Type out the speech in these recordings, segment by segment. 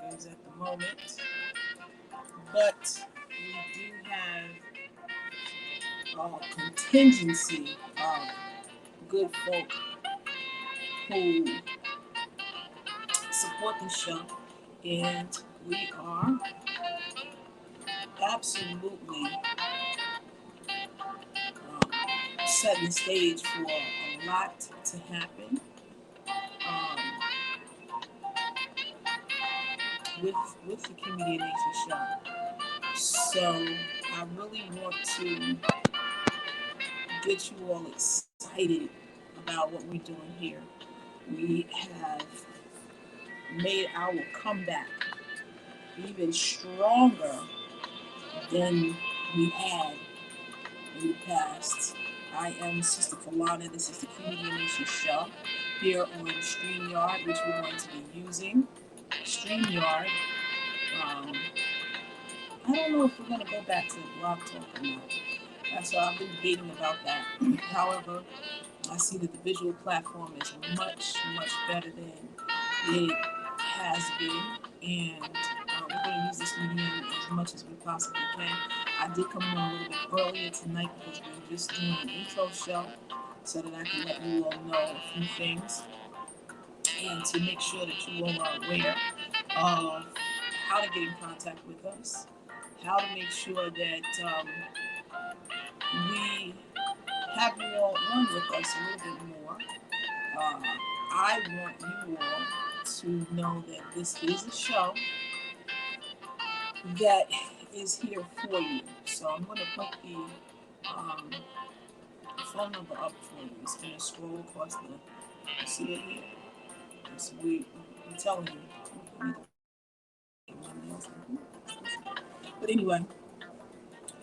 workers at the moment, but we do have a contingency of good folk who support the show, and we are absolutely setting the stage for a lot to happen um, with the QMedia Nation show. So I really want to get you all excited about what we're doing here. We have made our comeback even stronger than we had in the past. I am Sister Falana. This is the QMedia Nation show here on StreamYard, which we're going to be using. StreamYard. Um, I don't know if we're going to go back to the blog talk or not. So I've been debating about that. However, I see that the visual platform is much, much better than it has been, and we're going to use this medium as much as we possibly can. I did come on a little bit earlier tonight because we were just doing an intro show so that I can let you all know a few things and to make sure that you all are aware of how to get in contact with us, how to make sure that we have you all on with us a little bit more. Uh, I want you all to know that this is a show that is here for you. So I'm going to put the phone number up for you. It's going to scroll across the. You see it here? So I'm telling you. But anyway,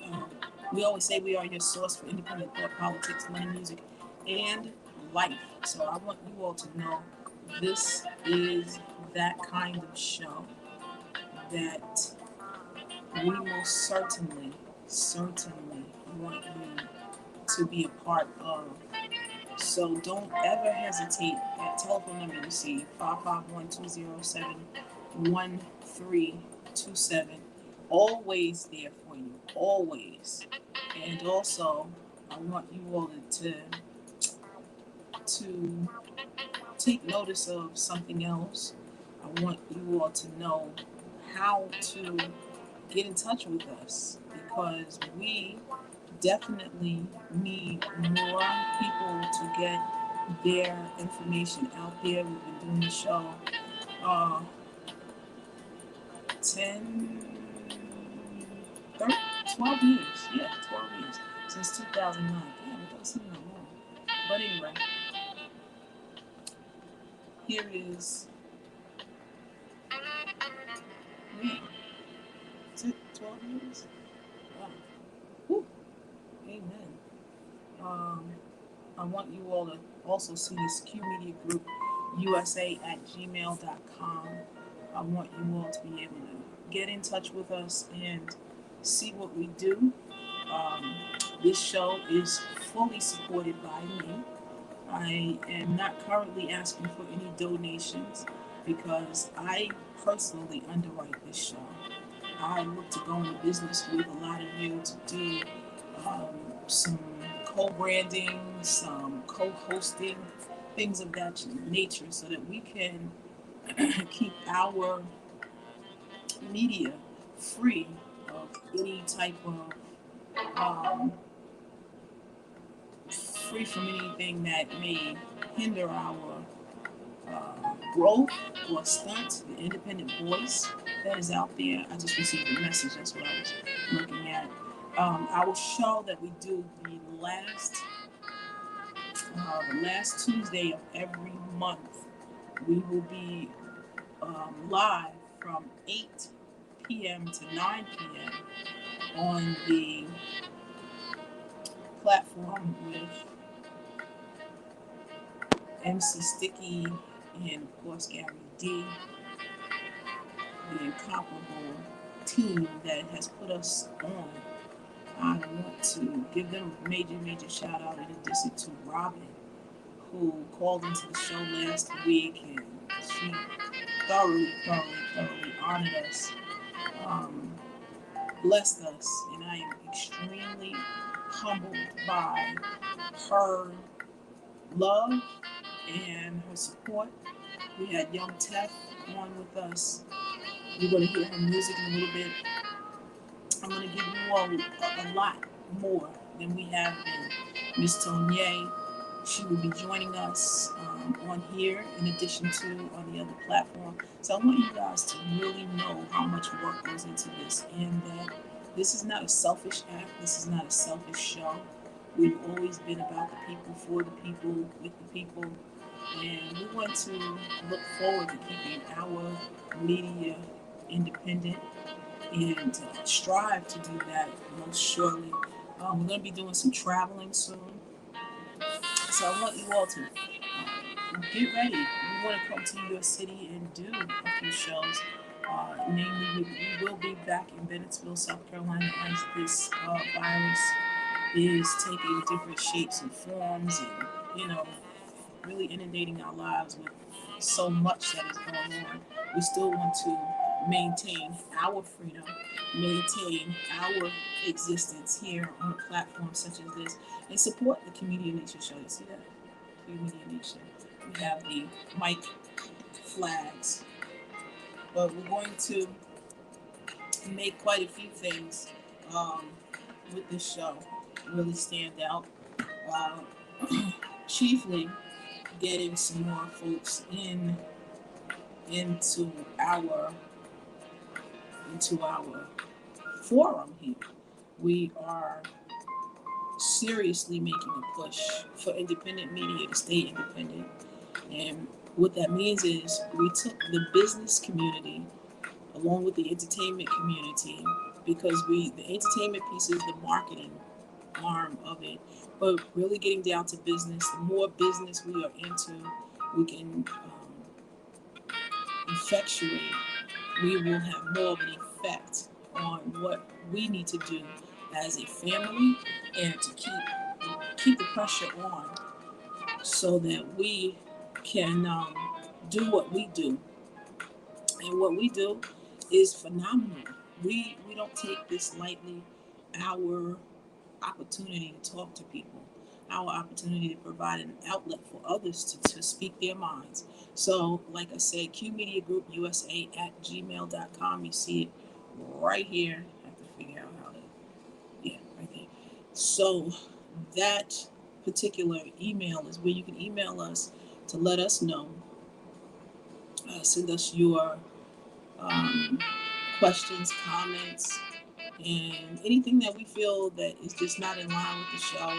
um, we always say we are your source for independent thought, politics, money, music, and life. So I want you all to know this is that kind of show that we most certainly want you to be a part of. So don't ever hesitate. That telephone number you see, 551-207-1327, always there for you, always. And also, I want you all to take notice of something else. I want you all to know how to get in touch with us because we definitely need more people to get their information out there. We've been doing the show uh, 10, 13, 12 years. Yeah, 12 years. Since 2009. Damn, it doesn't seem that long. But anyway, here is, yeah, is it 12 years? Wow. Whew. Amen. Um, I want you all to also see this QMedia Group USA at gmail.com. I want you all to be able to get in touch with us and see what we do. Um, this show is fully supported by me. I am not currently asking for any donations because I personally underwrite this show. I look to go into business with a lot of you to do some co-branding, some co-hosting, things of that nature so that we can keep our media free of any type of free from anything that may hinder our growth or stunt the independent voice that is out there. I just received a message. That's what I was looking at. Our show that we do the last Tuesday of every month, we will be live from 8 p.m. to 9 p.m. on the platform with MC Sticky and of course Gary D, the incomparable team that has put us on. I want to give them a major shout out in addition to Robin, who called into the show last week and she thoroughly honored us, um, blessed us, and I am extremely humbled by her love and her support. We had Young Tef on with us. You're going to hear her music in a little bit. I'm going to give you all a lot more than we have been. Miss Tonier, she will be joining us on here in addition to on the other platform. So I want you guys to really know how much work goes into this, and that this is not a selfish act. This is not a selfish show. We've always been about the people, for the people, with the people, and we want to look forward to keeping our media independent and strive to do that most surely. We're going to be doing some traveling soon, so I want you all to get ready. We want to come to your city and do a few shows. Namely, we will be back in Bennettsville, South Carolina, as this virus is taking different shapes and forms, and really inundating our lives with so much that is going on. We still want to maintain our freedom, maintain our existence here on a platform such as this, and support the QMedia Nation show. You see that? QMedia Nation. We have the mic flags, but we're going to make quite a few things with this show really stand out. Uh, chiefly getting some more folks into our forum here. We are seriously making a push for independent media to stay independent, and what that means is we took the business community along with the entertainment community, because the entertainment piece is the marketing arm of it, but really getting down to business. The more business we are into, we can effectuate, we will have more of an effect on what we need to do as a family, and to keep the pressure on so that we can do what we do. And what we do is phenomenal. We don't take this lightly. Our opportunity to talk to people, our opportunity to provide an outlet for others to speak their minds. So, like I said, Q Media Group USA at gmail.com. You see it right here. I have to figure out how to, yeah, right there. So, that particular email is where you can email us to let us know. Send us your questions, comments, and anything that we feel that is just not in line with the show.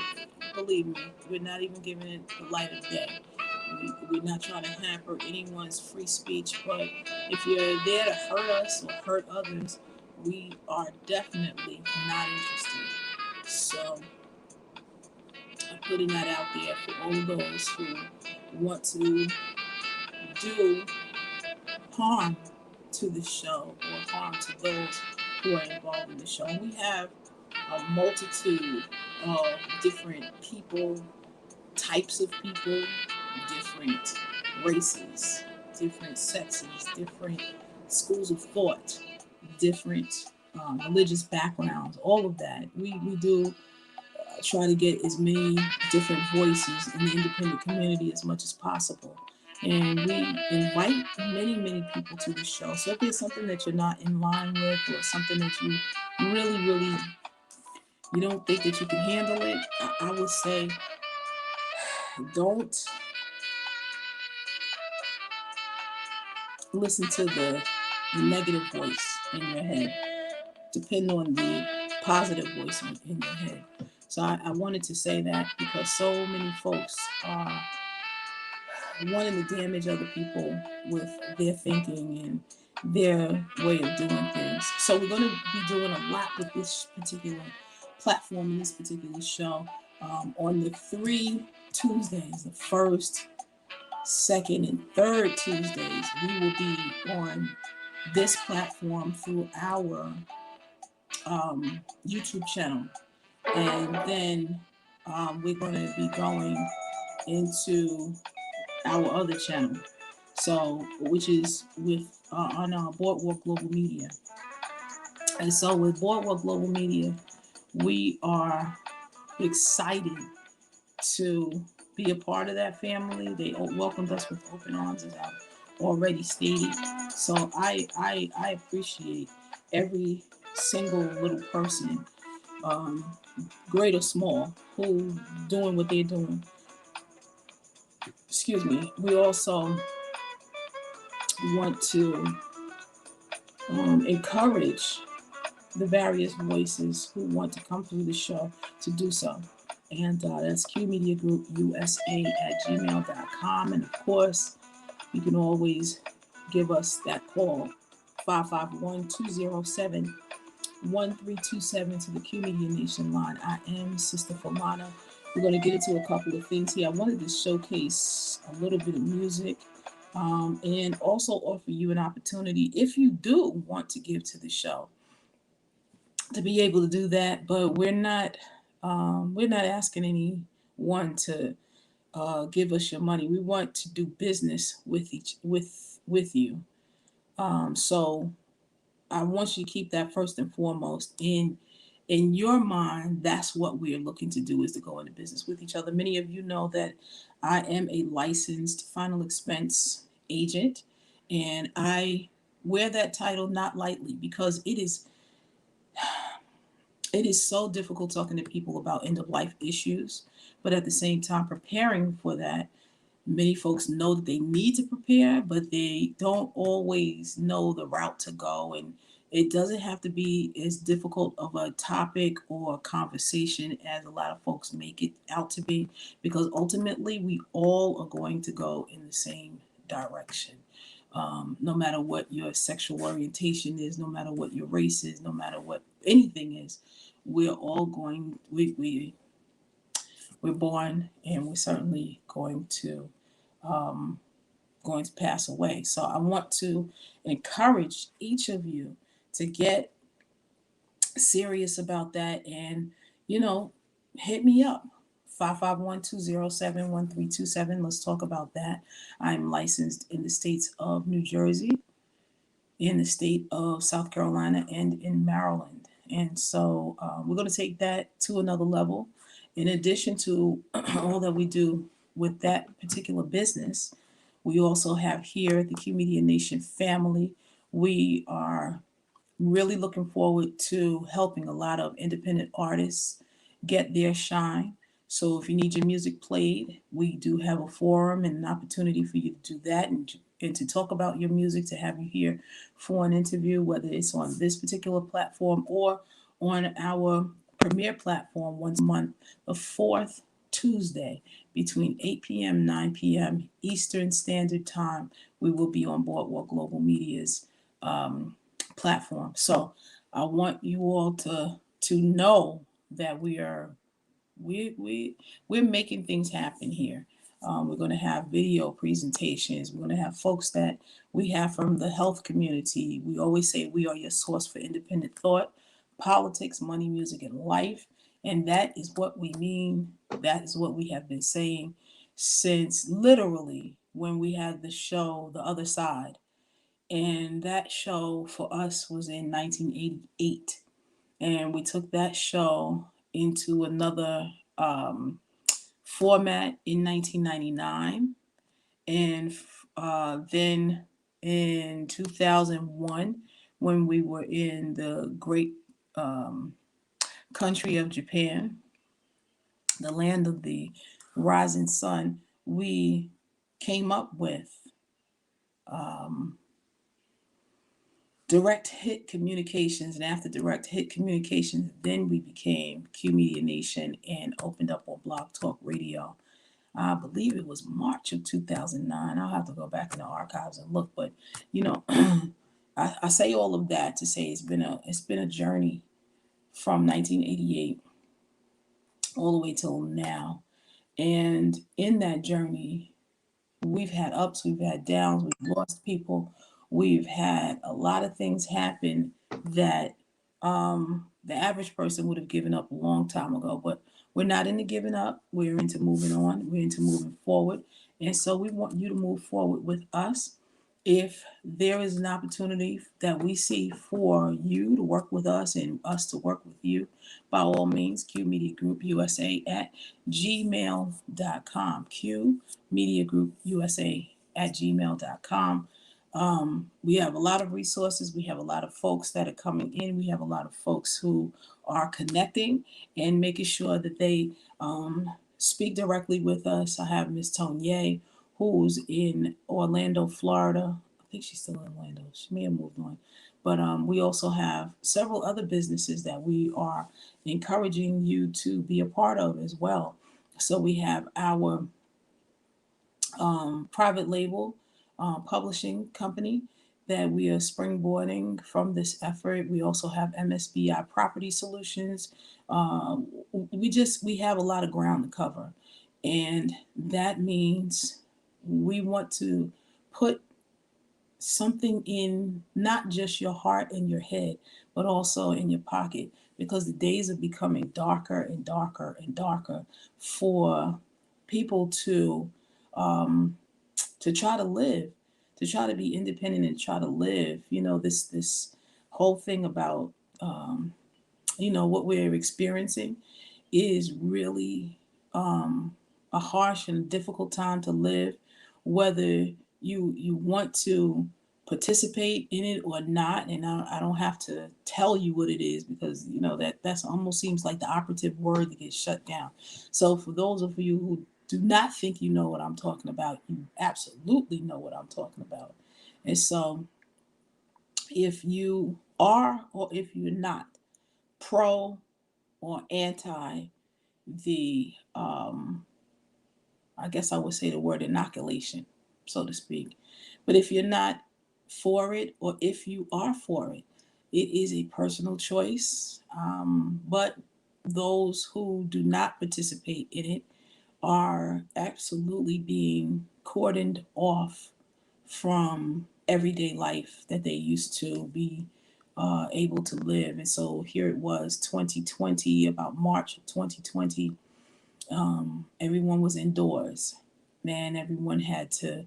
Believe me, we're not even giving it the light of day. We're not trying to hamper anyone's free speech, but if you're there to hurt us or hurt others, we are definitely not interested. So I'm putting that out there for all of those who want to do harm to the show or harm to those who are involved in the show. And we have a multitude of different people, types of people, different races, different sexes, different schools of thought, different religious backgrounds, all of that. We do try to get as many different voices in the independent community as much as possible. And we invite many, many people to the show. So if there's something that you're not in line with, or something that you really, really, you don't think that you can handle it, I would say don't listen to the negative voice in your head. Depend on the positive voice in your head. So I wanted to say that because so many folks are wanting to damage other people with their thinking and their way of doing things. So we're going to be doing a lot with this particular platform and this particular show. On the 3 Tuesdays, the first, second, and third Tuesdays, we will be on this platform through our YouTube channel. And then we're going to be going into our other channel, so which is with on Boardwalk Global Media. And so with Boardwalk Global Media, we are excited to be a part of that family. They welcomed us with open arms, as I've already stated. So I appreciate every single little person, um, great or small, who doing what they're doing. Excuse me. We also want to encourage the various voices who want to come through the show to do so. And that's QMedia Group USA at gmail.com. And of course, you can always give us that call, 551 207 1327 to the Q Media Nation line. I am Sister Fulana. We're going to get into a couple of things here. I wanted to showcase a little bit of music, and also offer you an opportunity, if you do want to give to the show, to be able to do that. But we're not asking anyone to give us your money. We want to do business with you. So I want you to keep that first and foremost in your mind. That's what we are looking to do, is to go into business with each other. Many of you know that I am a licensed final expense agent, and I wear that title not lightly, because it is so difficult talking to people about end of life issues, but at the same time preparing for that. Many folks know that they need to prepare, but they don't always know the route to go. And it doesn't have to be as difficult of a topic or a conversation as a lot of folks make it out to be, because ultimately we all are going to go in the same direction. No matter what your sexual orientation is, no matter what your race is, no matter what anything is, we're all we're born, and we're certainly um, going to pass away. So I want to encourage each of you to get serious about that, and you know, hit me up. 551 207 1327. Let's talk about that. I'm licensed in the states of New Jersey, in the state of South Carolina, and in Maryland. And so we're going to take that to another level. In addition to all that we do with that particular business, we also have here at the Q Media Nation family, we are really looking forward to helping a lot of independent artists get their shine. So if you need your music played, we do have a forum and an opportunity for you to do that, and to talk about your music, to have you here for an interview, whether it's on this particular platform or on our premier platform once a month, the fourth Tuesday between 8 p.m. 9 p.m. Eastern Standard Time. We will be on Boardwalk Global Media's platform. So I want you all to know that we we're making things happen here. We're going to have video presentations. We're going to have folks that we have from the health community. We always say we are your source for independent thought, politics, money, music, and life. And that is what we mean. That is what we have been saying since literally when we had the show, The Other Side. And that show for us was in 1988. And we took that show into another format in 1999. And then in 2001, when we were in the great um, country of Japan, the land of the rising sun, we came up with um, Direct Hit Communications. And after Direct Hit Communications, then we became Q Media Nation and opened up on Blog Talk Radio. I believe it was March of 2009. I'll have to go back in the archives and look, but you know, I say all of that to say it's been a journey from 1988 all the way till now. And in that journey, we've had ups, we've had downs, we've lost people, we've had a lot of things happen that the average person would have given up a long time ago. But we're not into giving up. We're into moving on. We're into moving forward. And so we want you to move forward with us. If there is an opportunity that we see for you to work with us and us to work with you, by all means, Q Media Group USA at gmail.com. Q Media Group USA at gmail.com. We have a lot of resources. We have a lot of folks that are coming in. We have a lot of folks who are connecting and making sure that they speak directly with us. I have Miss Tonier, who's in Orlando, Florida. I think she's still in Orlando. She may have moved on. But we also have several other businesses that we are encouraging you to be a part of as well. So we have our private label publishing company that we are springboarding from this effort. We also have MSBI Property Solutions. We have a lot of ground to cover, and that means we want to put something in not just your heart and your head, but also in your pocket, because the days are becoming darker and darker and darker for people um, to try to live, to try to be independent and try to live. This whole thing about what we're experiencing is really um, a harsh and difficult time to live, whether you want to participate in it or not. And I don't have to tell you what it is, because that's almost seems like the operative word that gets shut down. So for those of you who do not think you know what I'm talking about, you absolutely know what I'm talking about. And so if you are, or if you're not, pro or anti the I guess I would say the word inoculation, so to speak. But if you're not for it, or if you are for it, it is a personal choice. But those who do not participate in it are absolutely being cordoned off from everyday life that they used to be able to live. And so here it was, 2020, about March of 2020. Everyone was indoors. Man, everyone had to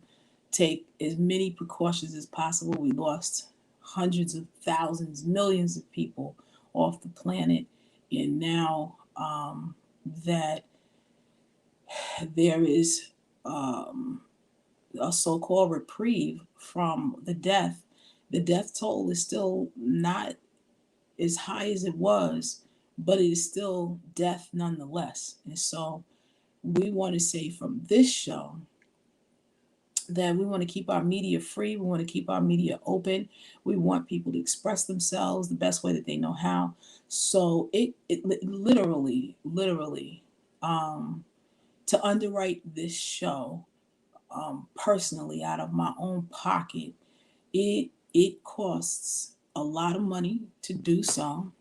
take as many precautions as possible. We lost hundreds of thousands, millions of people off the planet. And now that there is um, a so called reprieve from the death toll is still not as high as it was, but it is still death nonetheless. And so we want to say from this show that we want to keep our media free. We want to keep our media open. We want people to express themselves the best way that they know how. So it literally, um, to underwrite this show personally out of my own pocket, it costs a lot of money to do so.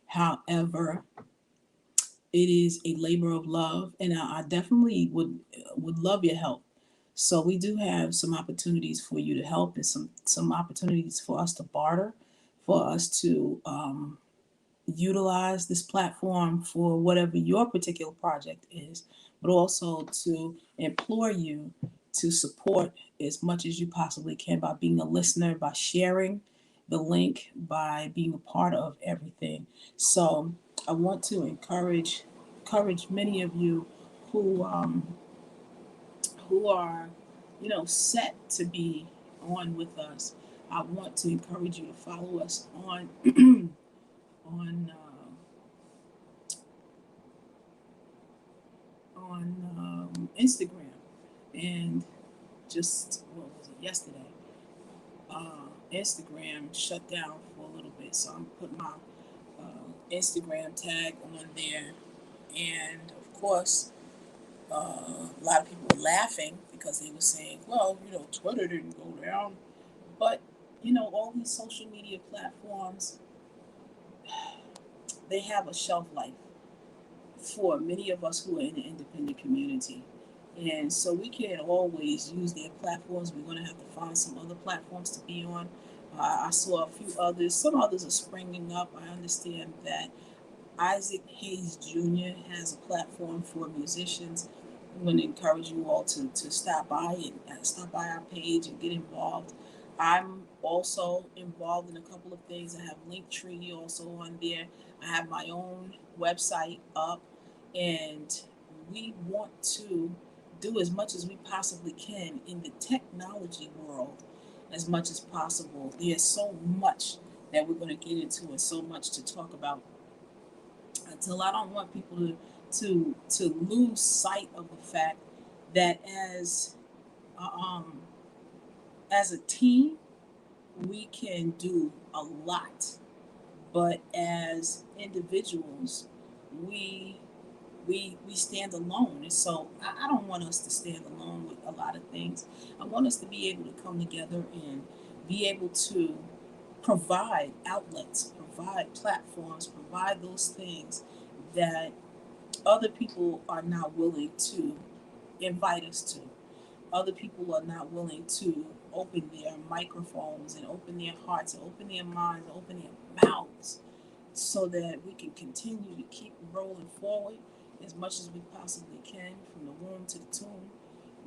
However, it is a labor of love, and I definitely would love your help. So we do have some opportunities for you to help, and some opportunities for us to barter, for us to utilize this platform for whatever your particular project is, but also to implore you to support as much as you possibly can by being a listener, by sharing the link, by being a part of everything. So I want to encourage many of you who are set to be on with us. I want to encourage you to follow us on on Instagram. And just what was it, yesterday, Instagram shut down for a little bit, so I'm putting my Instagram tag on there. And of course, a lot of people were laughing because they were saying, well, Twitter didn't go down. But all these social media platforms, they have a shelf life for many of us who are in the independent community. And so we can't always use their platforms. We're going to have to find some other platforms to be on. I saw a few others. Some others are springing up. I understand that Isaac Hayes Jr. has a platform for musicians. I'm going to encourage you all to stop by our page and get involved. I'm also involved in a couple of things. I have Linktree also on there. I have my own website up, and we want to do as much as we possibly can in the technology world as much as possible. There's so much that we're going to get into and so much to talk about until I don't want people to lose sight of the fact that um, as a team we can do a lot, but as individuals we we stand alone. And so I don't want us to stand alone with a lot of things. I want us to be able to come together and be able to provide outlets, provide platforms, provide those things that other people are not willing to invite us to. Other people are not willing to open their microphones and open their hearts and open their minds and open their mouths so that we can continue to keep rolling forward as much as we possibly can from the womb to the tomb.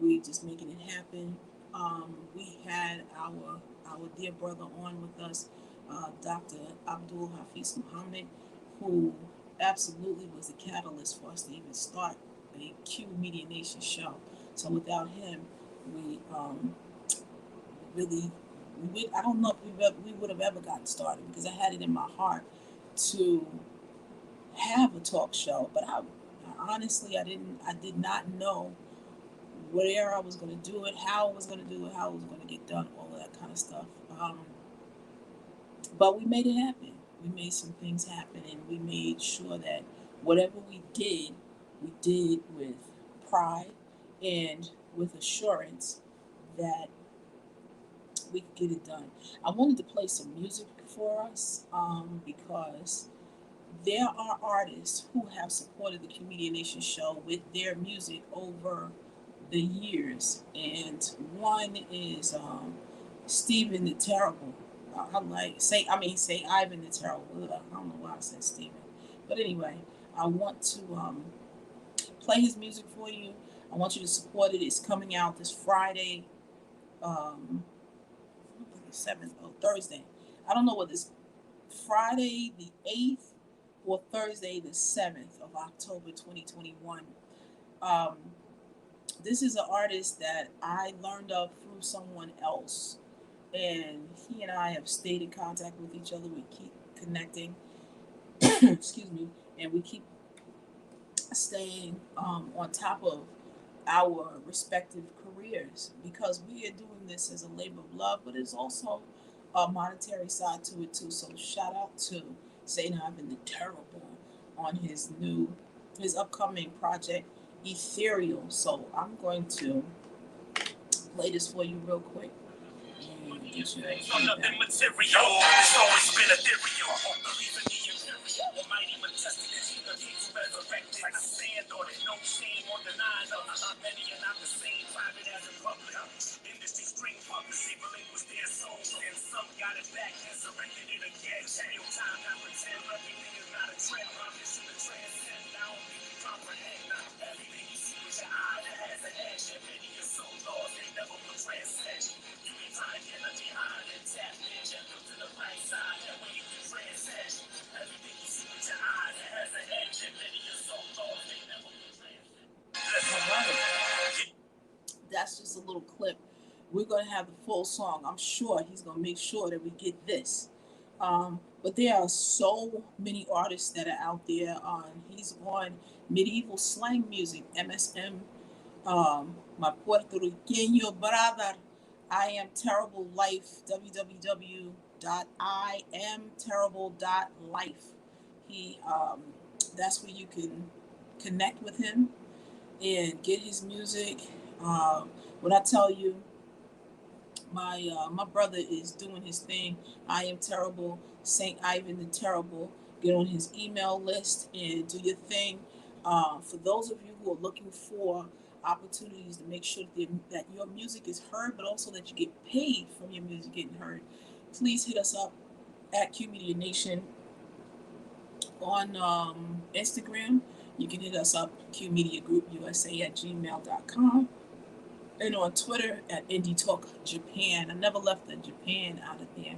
We just making it happen. We had our dear brother on with us, Dr. Abdul Hafiz Muhammad, who absolutely was the catalyst for us to even start a Q Media Nation show. So without him, we really, I don't know if we would have ever gotten started because I had it in my heart to have a talk show, but I honestly I did not know where I was going to do it, how I was going to do it, how it was going to get done, all of that kind of stuff. But we made it happen. We made some things happen, and we made sure that whatever we did with pride and with assurance that we could get it done. I wanted to play some music for us because there are artists who have supported the QMedia Nation show with their music over the years, and one is Stephen the Terrible. I'm like say Ivan the Terrible. I don't know why I said Stephen, but anyway, I want to play his music for you. I want you to support it. It's coming out this Friday, um, the 7th, Thursday. I don't know what this Friday the 8th or Thursday the 7th of October 2021. Um, this is an artist that I learned of through someone else, and he and I have stayed in contact with each other. We keep connecting, excuse me, and we keep staying on top of our respective careers because we are doing this as a labor of love, but it's also a monetary side to it too. So shout out to Saint Ivan the Terrible on his upcoming project Ethereal. So I'm going to play this for you real quick. And get you nothing material. It's always been ethereal. Believe in the imperial, almighty majestic, the people resurrected. I stand on it, no shame or denying of many are not the same, private as in public. Industry string puppets, they relinquished their souls, and some got it back and surrendered it again. Shadow time, not pretend, everything is not a trend. My mission to transcend, I don't think you comprehend. Everything you see with your eye has an edge, and many are so lost, they never will transcend. You can find him behind and tap in, and look to the right side, that way you can transcend. Everything you see with your eyes has an edge, and many are so lost, they never will transcend. All right. That's just a little clip. We're going to have the full song. I'm sure he's going to make sure that we get this. But there are so many artists that are out there. He's on Medieval Slang Music, MSM, my Puerto Riqueño brother, I Am Terrible Life, www.iamterrible.life. That's where you can connect with him and get his music. When I tell you, my brother is doing his thing. I Am Terrible, Saint Ivan the Terrible. Get on his email list and do your thing. For those of you who are looking for opportunities to make sure that your music is heard, but also that you get paid from your music getting heard, please hit us up at QMedia Nation on Instagram. You can hit us up, QMedia Group USA at gmail.com. and on Twitter at Indie Talk Japan. I never left the Japan out of there.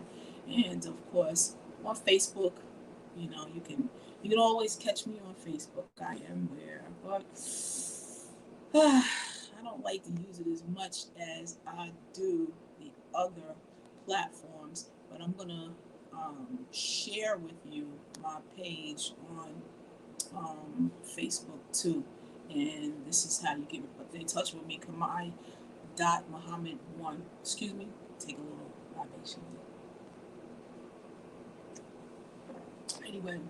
And of course, on Facebook, you can always catch me on Facebook. I am there, but I don't like to use it as much as I do the other platforms. But I'm gonna share with you my page on Facebook too. And this is how you get in touch with me. Kamai dot Muhammad one. Excuse me. Take a little libation. Anyway,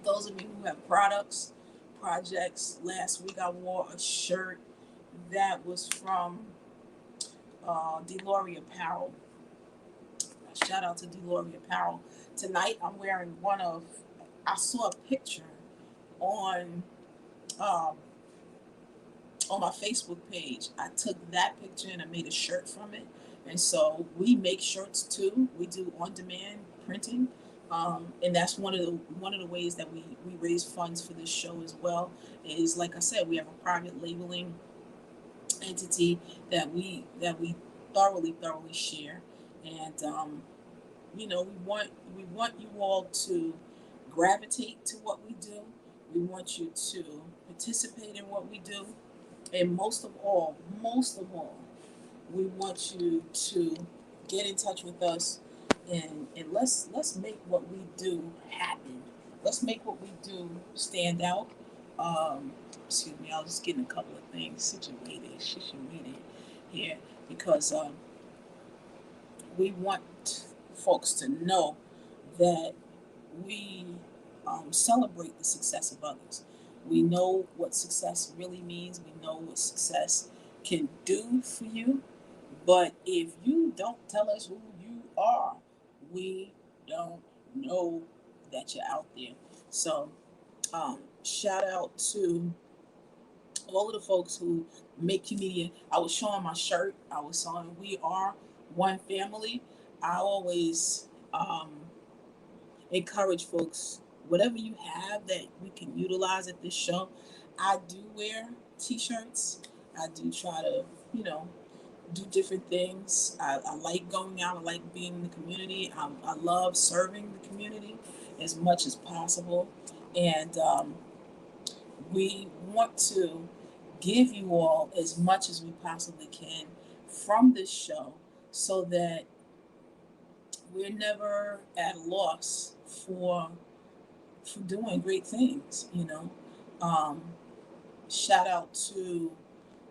those of you who have projects. Last week I wore a shirt that was from Deloria Apparel. Shout out to Deloria Apparel. Tonight I'm wearing one of. I saw a picture on um, on my Facebook page. I took that picture and I made a shirt from it. And so we make shirts too. We do on-demand printing, and that's one of the ways that we raise funds for this show as well. Is like I said, we have a private labeling entity that we thoroughly share, and we want you all to gravitate to what we do. We want you to participate in what we do, and most of all, we want you to get in touch with us, and let's make what we do happen. Let's make what we do stand out. Um, Excuse me, I was just getting a couple of things situated here because we want folks to know that we celebrate the success of others. We know what success really means. We know what success can do for you. But if you don't tell us who you are, we don't know that you're out there. So, shout out to all of the folks who make QMedia. I was showing my shirt. I was saying we are one family. I always encourage folks, whatever you have that we can utilize at this show. I do wear t-shirts. I do try to, you know, do different things. I like going out. I like being in the community. I love serving the community as much as possible. And we want to give you all as much as we possibly can from this show so that we're never at a loss for doing great things. Um, Shout out to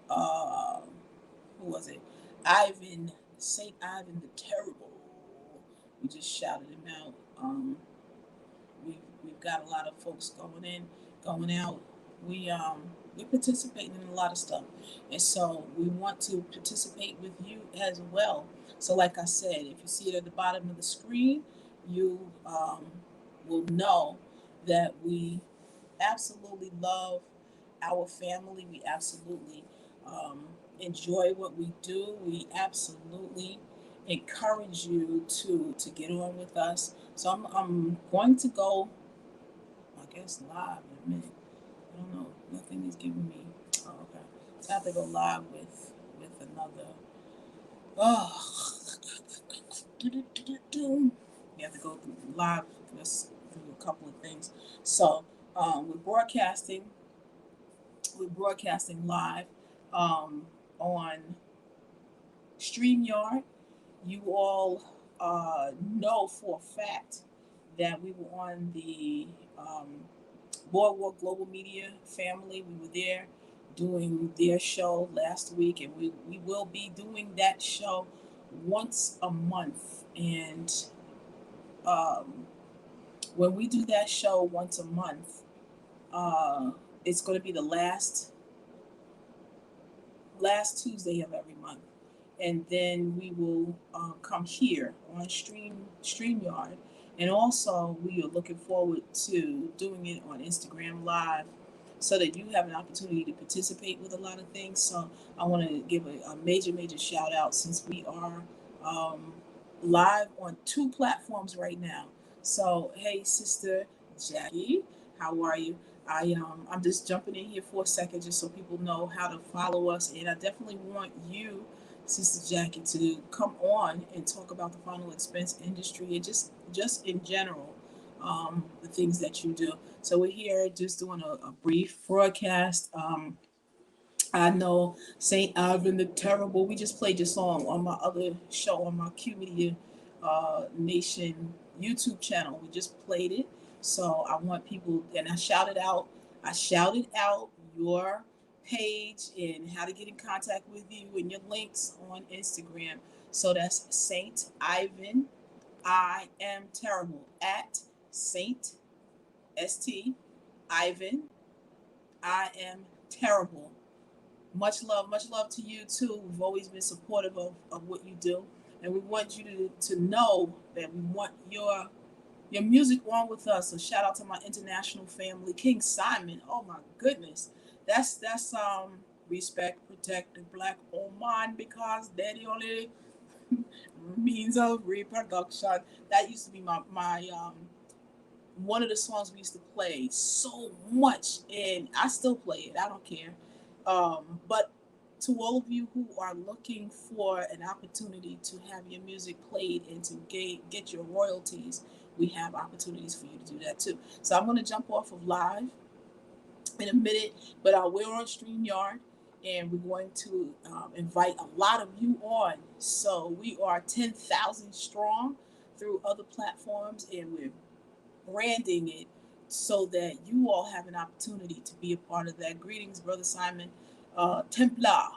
uh, who was it? Saint Ivan the Terrible. We just shouted him out. We've got a lot of folks going out. We're participating in a lot of stuff, and so we want to participate with you as well. So, like I said, if you see it at the bottom of the screen, you will know that we absolutely love our family. We absolutely um, enjoy what we do. We absolutely encourage you to get on with us. So I'm going to go, I guess, live in a minute. I don't know. Nothing is giving me. Oh, okay. So I have to go live with another. Oh, you have to go through live through a couple of things. So we're broadcasting. We're broadcasting live on StreamYard. You all know for a fact that we were on the Boardwalk Global Media family. We were there doing their show last week, and we will be doing that show once a month. And um, when we do that show once a month, it's going to be the last Tuesday of every month, and then we will come here on StreamYard, and also we are looking forward to doing it on Instagram Live, so that you have an opportunity to participate with a lot of things. So I want to give a major shout out since we are um, live on two platforms right now. So hey, sister Jackie, how are you? I'm just jumping in here for a second just so people know how to follow us, and I definitely want you, Sister Jackie, to come on and talk about the final expense industry and just in general, the things that you do. So we're here just doing a brief broadcast. I know Saint Ivan the Terrible. We just played your song on my other show on my QMedia Nation YouTube channel. We just played it, so I want people, and I shouted out. I shouted out your page and how to get in contact with you and your links on Instagram. So that's Saint Ivan. I am terrible at Saint Ivan. I am terrible. Much love to you too. We've always been supportive of what you do, and we want you to know that we want your music on with us. So shout out to my international family, King Simon. Oh my goodness, that's respect, protect the black Oman because they're the only means of reproduction. That used to be my one of the songs we used to play so much, and I still play it. I don't care. But to all of you who are looking for an opportunity to have your music played and to get your royalties, we have opportunities for you to do that too. So I'm going to jump off of live in a minute, but we're on StreamYard, and we're going to invite a lot of you on. So we are 10,000 strong through other platforms, and we're branding it so that you all have an opportunity to be a part of that. Greetings, Brother Simon Templar,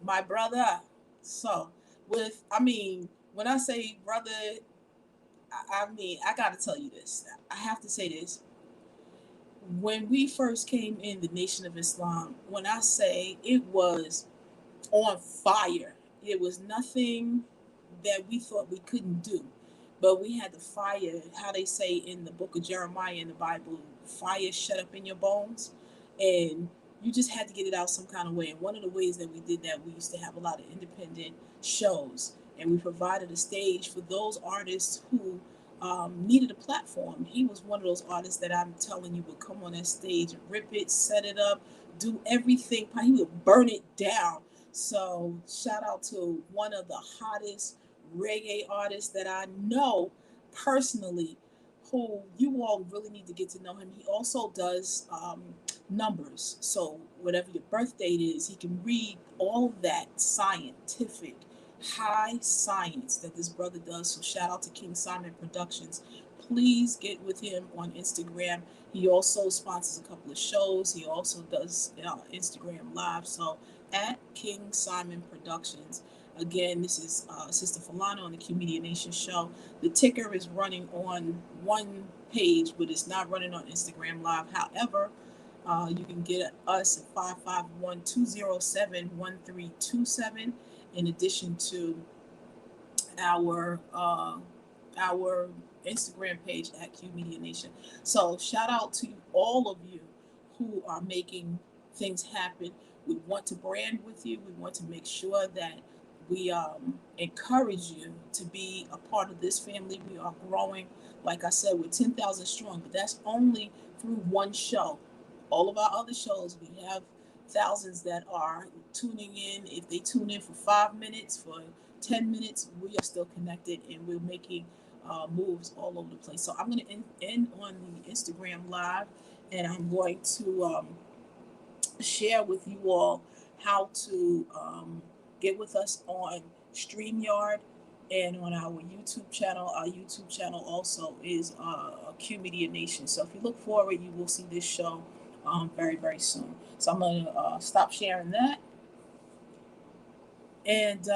my brother. So, when I say brother, I got to tell you this. I have to say this. When we first came in the Nation of Islam, when I say it was on fire, it was nothing that we thought we couldn't do. But we had the fire, how they say in the book of Jeremiah in the Bible, fire shut up in your bones. And you just had to get it out some kind of way. And one of the ways that we did that, we used to have a lot of independent shows. And we provided a stage for those artists who needed a platform. He was one of those artists that I'm telling you would come on that stage, rip it, set it up, do everything. He would burn it down. So shout out to one of the hottest reggae artists that I know personally, who you all really need to get to know him. He also does numbers. So whatever your birth date is, he can read all that scientific, high science that this brother does. So shout out to King Simon Productions. Please get with him on Instagram. He also sponsors a couple of shows. He also does Instagram Live. So at King Simon Productions. Again, this is Sister Falana on the QMedia Nation show. The ticker is running on one page, but it's not running on Instagram Live. However, you can get us at 551-207-1327, in addition to our Instagram page at QMedia Nation. So shout out to all of you who are making things happen. We want to brand with you. We want to make sure that we encourage you to be a part of this family. We are growing. Like I said, we're 10,000 strong, but that's only through one show. All of our other shows, we have thousands that are tuning in. If they tune in for 5 minutes, for 10 minutes, we are still connected, and we're making moves all over the place. So I'm going to end on the Instagram Live, and I'm going to share with you all how to get with us on StreamYard and on our YouTube channel. Our YouTube channel also is QMedia Nation. So if you look forward, you will see this show very, very soon. So I'm going to stop sharing that and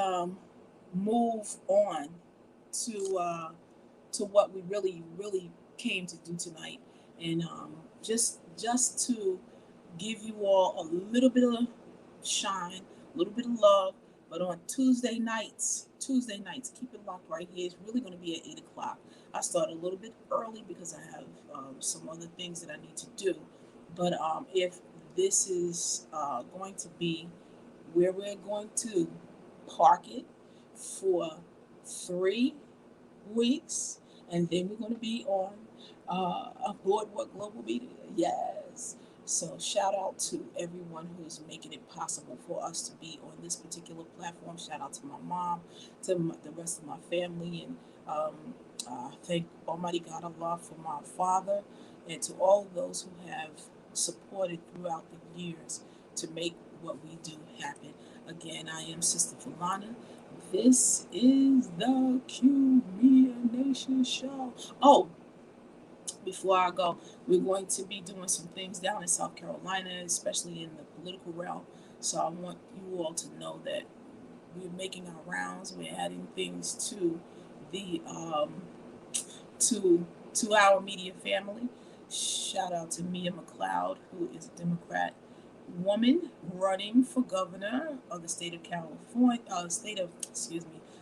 move on to what we really came to do tonight, and just to give you all a little bit of shine, a little bit of love. But on Tuesday nights, keep it locked right here. It's really going to be at 8 o'clock. I start a little bit early because I have some other things that I need to do. But if this is going to be where we're going to park it for 3 weeks, and then we're going to be on a Boardwalk Global Media. Yes. So shout out to everyone who's making it possible for us to be on this particular platform. Shout out to my mom, to the rest of my family, and thank Almighty God Allah for my father, and to all of those who have supported throughout the years to make what we do happen. Again, I am Sister Falana. This is the Q Media Nation Show. Oh, before I go, we're going to be doing some things down in South Carolina, especially in the political realm. So I want you all to know that we're making our rounds. We're adding things to the to our media family. Shout out to Mia McLeod, who is a Democrat woman running for governor of the state of California,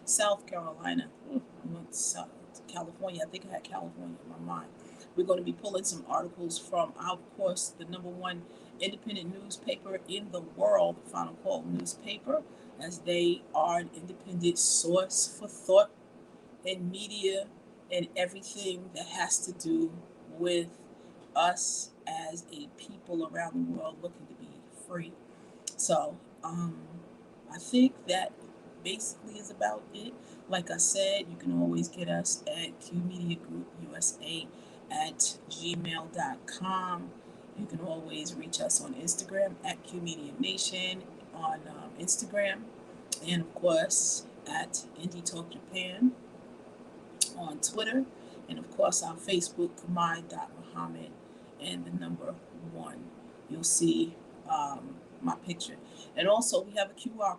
South Carolina. I went South California. I think I had California in my mind. We're going to be pulling some articles from, of course, the number one independent newspaper in the world, the Final Call newspaper, as they are an independent source for thought and media and everything that has to do with us as a people around the world looking to be free. So I think that basically is about it. Like I said, you can always get us at QMedia Group USA at gmail.com. You can always reach us on Instagram at QMedia Nation on Instagram, and of course at Indie Talk Japan on Twitter, and of course our Facebook, Muhammad and the number 1. You'll see my picture. And also we have a QR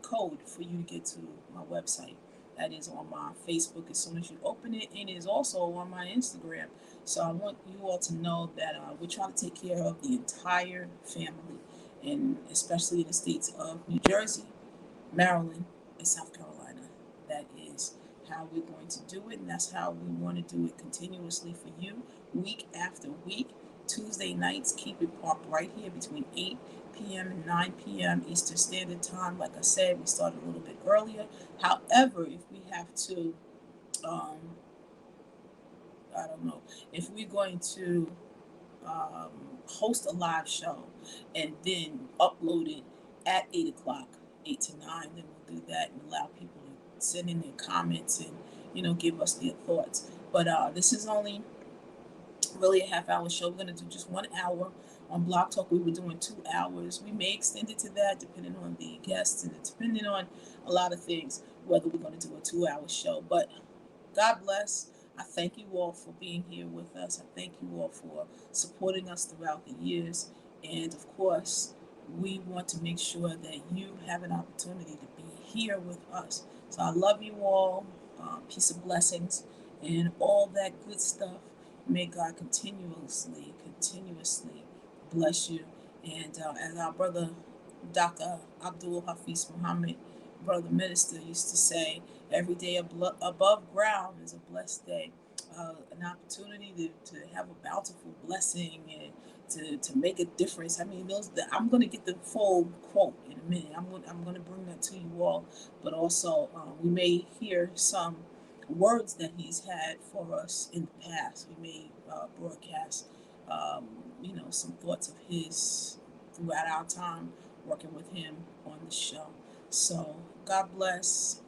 code for you to get to my website. That is on my Facebook as soon as you open it, and it is also on my Instagram. So I want you all to know that we're trying to take care of the entire family, and especially in the states of New Jersey, Maryland, and South Carolina. That is how we're going to do it, and that's how we want to do it continuously for you, week after week. Tuesday nights, keep it parked right here between 8 p.m. and 9 p.m. Eastern Standard Time. Like I said, we started a little bit earlier. However, if we have to, I don't know, if we're going to host a live show and then upload it at 8 o'clock, 8 to 9, then we'll do that and allow people to send in their comments and, give us their thoughts. But this is only really a half-hour show. We're going to do just 1 hour. On Blog Talk, we were doing 2 hours. We may extend it to that depending on the guests and depending on a lot of things, whether we're going to do a 2-hour show. But God bless. I thank you all for being here with us. I thank you all for supporting us throughout the years. And of course, we want to make sure that you have an opportunity to be here with us. So I love you all. Peace and blessings and all that good stuff. May God continuously bless you. And as our brother Dr. Abdul Hafiz Muhammad, brother minister, used to say, every day above ground is a blessed day. An opportunity to have a bountiful blessing and to make a difference. I mean, I'm going to get the full quote in a minute. I'm going to bring that to you all. But also, we may hear some words that he's had for us in the past. We may broadcast, some thoughts of his throughout our time working with him on the show. So God bless.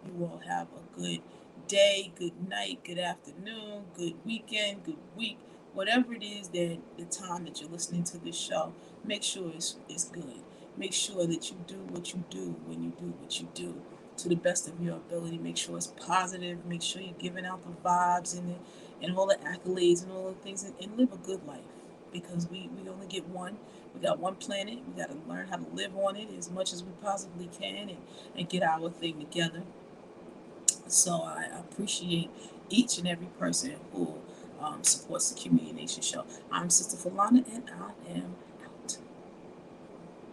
You all have a good day, good night, good afternoon, good weekend, good week. Whatever it is that the time that you're listening to this show, make sure it's good. Make sure that you do what you do when you do what you do to the best of your ability. Make sure it's positive. Make sure you're giving out the vibes and all the accolades and all the things and live a good life, because we only get one. We got one planet. We got to learn how to live on it as much as we possibly can and get our thing together. So I appreciate each and every person who supports the QMedia Nation Show. I'm Sister Falana, and I am